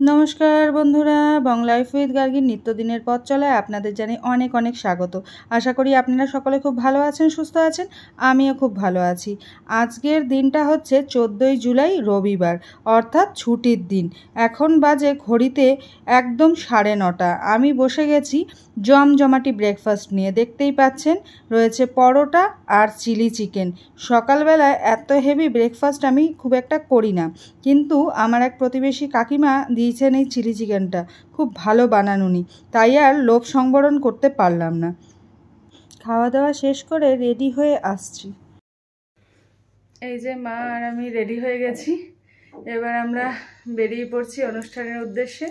নমস্কার বন্ধুরা, বং life with গার্গীর নিত্যদিনের পথ চলায় আপনাদের জানাই অনেক অনেক স্বাগত। আশা করি আপনারা সকলে খুব ভালো আছেন, সুস্থ আছেন। আমিও খুব ভালো আছি। আজকের দিনটা হচ্ছে 14ই জুলাই, রবিবার, অর্থাৎ ছুটির দিন। এখন বাজে ঘড়িতে একদম 9:30। আমি বসে গেছি জমজমাটি ব্রেকফাস্ট নিয়ে। দেখতেই পাচ্ছেন রয়েছে পরোটা আর চিলি চিকেন। সকালবেলায় এত হেভি ব্রেকফাস্ট আমি খুব একটা করি না, কিন্তু আমার এক প্রতিবেশী কাকিমা দিয়েছেন এই চিলি চিকেনটা, খুব ভালো বানানুনি, তাই আর লোভ সংবরণ করতে পারলাম না। খাওয়া দাওয়া শেষ করে রেডি হয়ে আসছি। এই যে মা আর আমি রেডি হয়ে গেছি, এবার আমরা বেরিয়ে পড়ছি অনুষ্ঠানের উদ্দেশ্যে।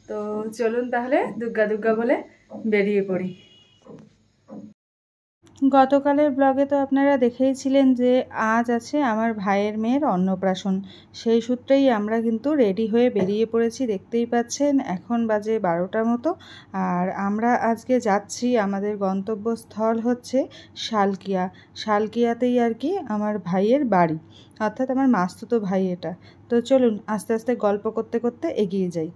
তো চলুন তাহলে দুগ্গা দুগ্গা বলে বেরিয়ে পড়ি। গতকালের ব্লগে তো আপনারা দেখেইছিলেন যে আজ আছে আমার ভাইয়ের মেয়ের অন্নপ্রাশন। সেই সূত্রেই আমরা কিন্তু রেডি হয়ে বেরিয়ে পড়েছি। দেখতেই পাচ্ছেন এখন বাজে 12টার মতো। আর আমরা আজকে যাচ্ছি, আমাদের গন্তব্যস্থল হচ্ছে শালকিয়া। শালকিয়াতেই আর কি আমার ভাইয়ের বাড়ি, অর্থাৎ আমার মাস্তুতো ভাই এটা। তো চলুন আস্তে আস্তে গল্প করতে করতে এগিয়ে যাই।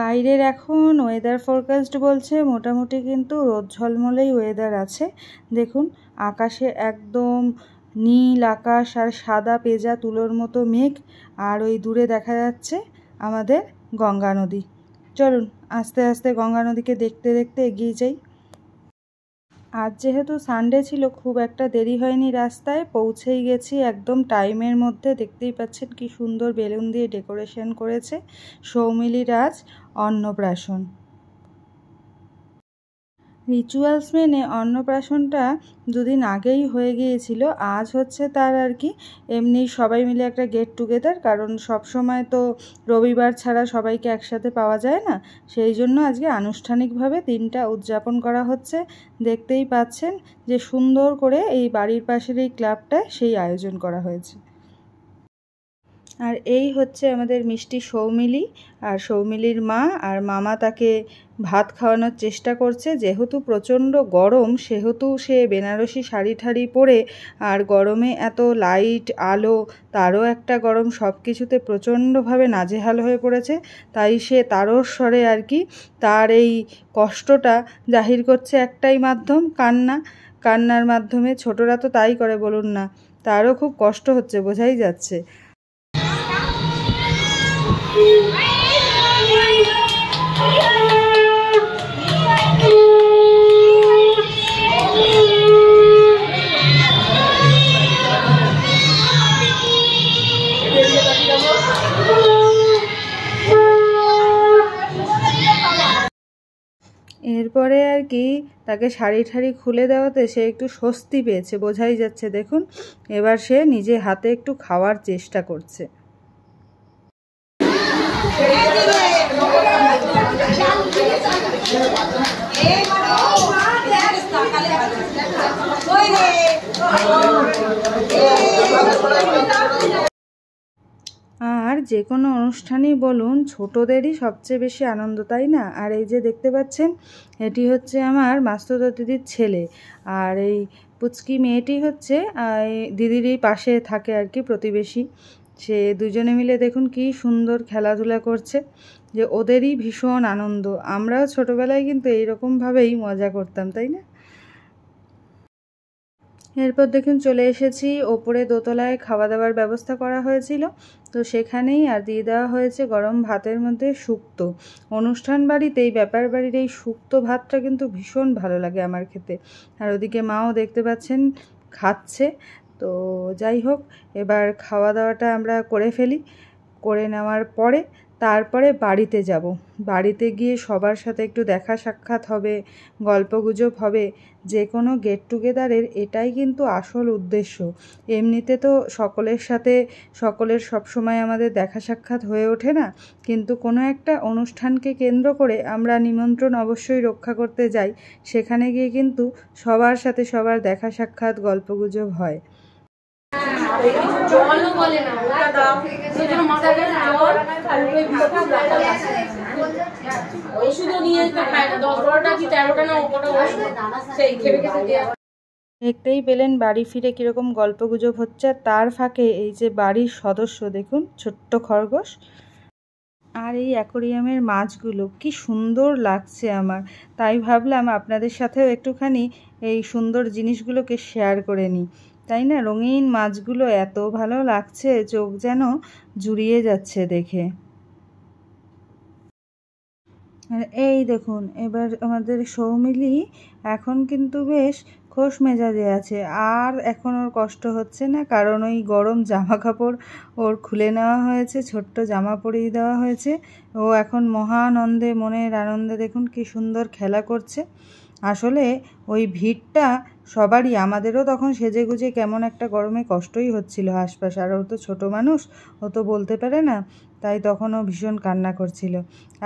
বাইরের এখন ওয়েদার ফোরকাস্ট বলছে মোটামুটি কিন্তু রোদ ঝলমলেই ওয়েদার আছে। দেখুন আকাশে একদম নীল আকাশ আর সাদা পেঁজা তুলোর মতো মেঘ, আর ওই দূরে দেখা যাচ্ছে আমাদের গঙ্গা নদী। চলুন আস্তে আস্তে গঙ্গা নদীকে দেখতে দেখতে এগিয়ে যাই। আজ যেহেতু সানডে ছিল, খুব একটা দেরি হয়নি, রাস্তায় পৌঁছেই গেছি একদম টাইমের মধ্যে। দেখতেই পাচ্ছেন কি সুন্দর বেলুন দিয়ে ডেকোরেশন করেছে। সৌমিলি রাজ অন্নপ্রাশন। রিচুয়ালস মেনে অন্নপ্রাশনটা দুদিন আগেই হয়ে গিয়েছিল। আজ হচ্ছে তার আর কি এমনি সবাই মিলে একটা গেট টুগেদার, কারণ সব সময় তো রবিবার ছাড়া সবাইকে একসাথে পাওয়া যায় না, সেই জন্য আজকে আনুষ্ঠানিকভাবে দিনটা উদযাপন করা হচ্ছে। দেখতেই পাচ্ছেন যে সুন্দর করে এই বাড়ির পাশের এই ক্লাবটায় সেই আয়োজন করা হয়েছে। আর এই হচ্ছে আমাদের মিষ্টি সৌমিলি, আর সৌমিলির মা আর মামা তাকে ভাত খাওয়ানোর চেষ্টা করছে। যেহেতু প্রচণ্ড গরম, সেহেতু সে বেনারসি শাড়ি ঠাড়ি পরে, আর গরমে এত লাইট আলো, তারও একটা গরম, সব কিছুতে প্রচণ্ডভাবে নাজেহাল হয়ে পড়েছে। তাই সে তারও স্বরে আর কি তার এই কষ্টটা জাহির করছে। একটাই মাধ্যম, কান্না। কান্নার মাধ্যমে, ছোটরা তো তাই করে বলুন না, তারও খুব কষ্ট হচ্ছে, বোঝাই যাচ্ছে। এরপরে আর কি তাকে শাড়ি ঠাড়ি খুলে দেওয়াতে সে একটু স্বস্তি পেয়েছে, বোঝাই যাচ্ছে। দেখুন এবার সে নিজে হাতে একটু খাওয়ার চেষ্টা করছে। আর যে কোনো অনুষ্ঠানই বলুন, ছোটোদেরই সবচেয়ে বেশি আনন্দ, তাই না? আর এই যে দেখতে পাচ্ছেন, এটি হচ্ছে আমার মাস্তুতো দিদির ছেলে, আর এই পুচকি মেয়েটি হচ্ছে দিদিরই পাশে থাকে আর কি, প্রতিবেশী। সে দুজনে মিলে দেখুন কি সুন্দর খেলাধুলা করছে, যে ওদেরই ভীষণ আনন্দ। আমরাও ছোটোবেলায় কিন্তু এইরকমভাবেই মজা করতাম, তাই না? এরপর দেখুন চলে এসেছি ওপরে, দোতলায় খাওয়া দাওয়ার ব্যবস্থা করা হয়েছিল, তো সেখানেই আর দিয়ে দেওয়া হয়েছে গরম ভাতের মধ্যে শুক্তো। অনুষ্ঠান বাড়িতে এই ব্যাপার বাড়ির এই শুক্তো ভাতটা কিন্তু ভীষণ ভালো লাগে আমার খেতে। আর ওদিকে মাও দেখতে পাচ্ছেন খাচ্ছে। তো যাই হোক, এবার খাওয়া দাওয়াটা আমরা করে ফেলি। করে নেওয়ার পরে তারপরে বাড়িতে যাব। বাড়িতে গিয়ে সবার সাথে একটু দেখা সাক্ষাৎ হবে, গল্পগুজব হবে। যে কোনো গেট টুগেদারের এটাই কিন্তু আসল উদ্দেশ্য। এমনিতে তো সকলের সাথে সকলের সবসময় আমাদের দেখা সাক্ষাৎ হয়ে ওঠে না, কিন্তু কোনো একটা অনুষ্ঠানকে কেন্দ্র করে আমরা নিমন্ত্রণ অবশ্যই রক্ষা করতে যাই। সেখানে গিয়ে কিন্তু সবার সাথে সবার দেখা সাক্ষাৎ, গল্পগুজব হয়। জলও বলে না, ওষুধও নিয়ে খায় না, 10-12টা কি 13টা না ওটা ওষুধ সেই খেয়ে খেয়ে। দেখতেই পেলেন বাড়ি ফিরে কীরকম গল্পগুজব হচ্ছে। তার ফাঁকে এই যে বাড়ির সদস্য দেখুন, ছোট্ট খরগোশ, আর এই অ্যাকোরিয়ামের মাছগুলো কি সুন্দর লাগছে আমার, তাই ভাবলাম আপনাদের সাথেও একটুখানি এই সুন্দর জিনিসগুলোকে শেয়ার করে নিই। তাই না, রঙিন মাছগুলো এত ভালো লাগছে, চোখ যেন জুড়িয়ে যাচ্ছে দেখে। আর এই দেখুন, এবার আমাদের সৌমিলি এখন কিন্তু বেশ খোশ মেজাজে আছে, আর এখন ওর কষ্ট হচ্ছে না, কারণ ওই গরম জামা কাপড় ওর খুলে নেওয়া হয়েছে, ছোট্ট জামা পরিয়ে দেওয়া হয়েছে। ও এখন মহানন্দে, মনের আনন্দে দেখুন কি সুন্দর খেলা করছে। আসলে ওই ভিড়টা সবারই, আমাদেরও তখন সেজেগুজে কেমন একটা গরমে কষ্টই হচ্ছিল আশপাশ, আর ও তো ছোটো মানুষ, ও তো বলতে পারে না, তাই তখন ও ভীষণ কান্না করছিল।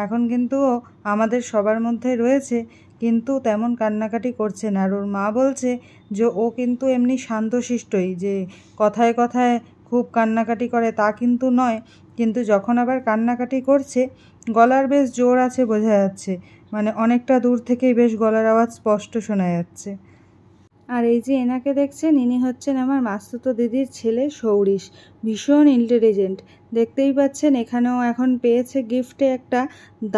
এখন কিন্তু ও আমাদের সবার মধ্যে রয়েছে, কিন্তু তেমন কান্নাকাটি করছে না। আর ওর মা বলছে যে ও কিন্তু এমনি শান্তশিষ্টই, যে কথায় কথায় খুব কান্নাকাটি করে তা কিন্তু নয়, কিন্তু যখন আবার কান্নাকাটি করছে গলার বেশ জোর আছে বোঝা যাচ্ছে, মানে অনেকটা দূর থেকেই বেশ গলার আওয়াজ স্পষ্ট শোনা যাচ্ছে। আর এই যে এনাকে দেখছেন, ইনি হচ্ছেন আমার মাস্তুতো দিদির ছেলে সৌরিশ, ভীষণ ইন্টেলিজেন্ট। দেখতেই পাচ্ছেন এখানেও এখন পেয়েছে গিফটে একটা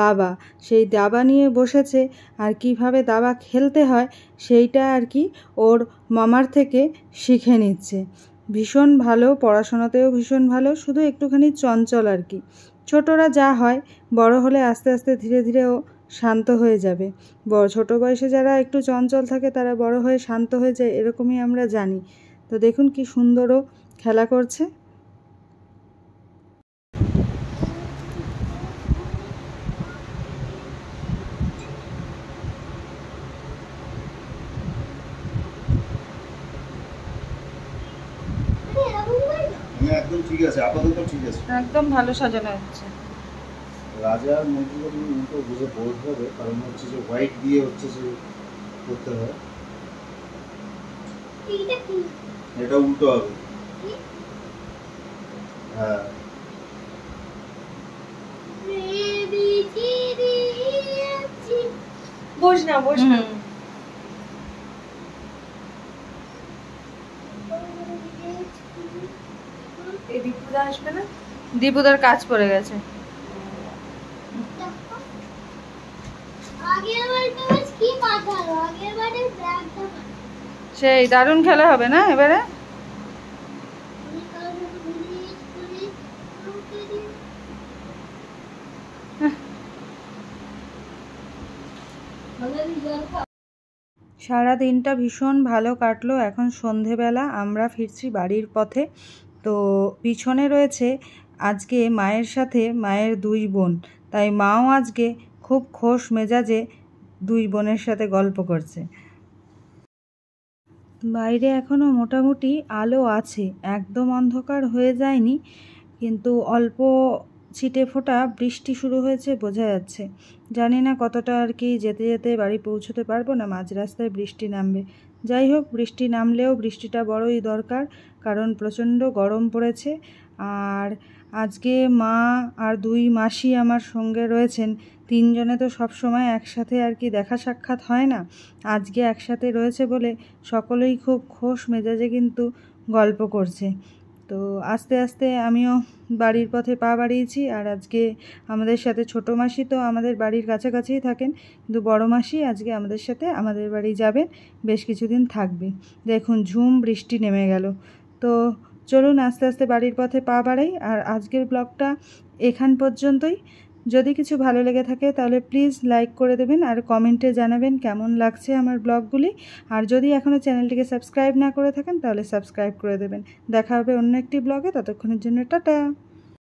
দাবা, সেই দাবা নিয়ে বসেছে, আর কিভাবে দাবা খেলতে হয় সেইটা আর কি ওর মামার থেকে শিখে নিচ্ছে। ভীষণ ভালো, পড়াশোনাতেও ভীষণ ভালো, শুধু একটুখানি চঞ্চল আর কি। ছোটরা যা হয়, বড় হলে আস্তে আস্তে ধীরে ধীরে ও শান্ত হয়ে যাবে। ছোটো বয়সে যারা একটু চঞ্চল থাকে তারা বড় হয়ে শান্ত হয়ে যায়, এরকমই আমরা জানি। তো দেখুন কি সুন্দরও খেলা করছে। একদম ঠিক আছে, আপাতত ঠিক আছে, একদম ভালো সাজানো হচ্ছে। রাজার মন্ত্রীকে তুমি উল্টো বুঝে বলতে হবে, কারণ হচ্ছে যে হোয়াইট দিয়ে হচ্ছে যে করতে হয়, এটা উল্টো হবে। হ্যাঁ, বস না বস না। এই দীপুদা আসবে না? দীপুদার কাজ পড়ে গেছে। সেই দারুণ খেলা হবে না এবারে। সারা দিনটা ভীষণ ভালো কাটলো। এখন সন্ধেবেলা আমরা ফিরছি বাড়ির পথে। তো পিছনে রয়েছে আজকে মায়ের সাথে মায়ের দুই বোন, তাই মাও আজকে খুব খোশ মেজাজে দুই বোনের সাথে গল্প করছে। বাইরে এখনও মোটামুটি আলো আছে, একদম অন্ধকার হয়ে যায়নি, কিন্তু অল্প ছিটে ফোঁটা বৃষ্টি শুরু হয়েছে বোঝা যাচ্ছে। জানি না কতটা আর কি যেতে যেতে বাড়ি পৌঁছতে পারবো, না মাঝ রাস্তায় বৃষ্টি নামবে। যাই হোক, বৃষ্টি নামলেও বৃষ্টিটা বড়ই দরকার, কারণ প্রচণ্ড গরম পড়েছে। আর আজকে মা আর দুই মাসি আমার সঙ্গে রয়েছেন, তিনজনে তো সব সময় একসাথে আর কি দেখা সাক্ষাৎ হয় না। আজকে একসাথে রয়েছে বলে সকলেই খুব খোশ মেজাজে কিন্তু গল্প করছে। তো আস্তে আস্তে আমিও বাড়ির পথে পা বাড়িয়েছি। আর আজকে আমাদের সাথে ছোটো মাসি তো আমাদের বাড়ির কাছাকাছিই থাকেন, কিন্তু বড় মাসি আজকে আমাদের সাথে আমাদের বাড়ি যাবেন, বেশ কিছুদিন থাকবে। দেখুন ঝুম বৃষ্টি নেমে গেল। তো চলুন আস্তে আস্তে বাড়ির পথে পা বাড়াই। আর আজকের ব্লগটা এখান পর্যন্তই। যদি কিছু ভালো লেগে থাকে তাহলে প্লিজ লাইক করে দেবেন, আর কমেন্টে জানাবেন কেমন লাগছে আমার ব্লগগুলি। আর যদি এখনও চ্যানেলটিকে সাবস্ক্রাইব না করে থাকেন তাহলে সাবস্ক্রাইব করে দেবেন। দেখা হবে অন্য একটি ব্লগে, ততক্ষণের জন্য টাটা।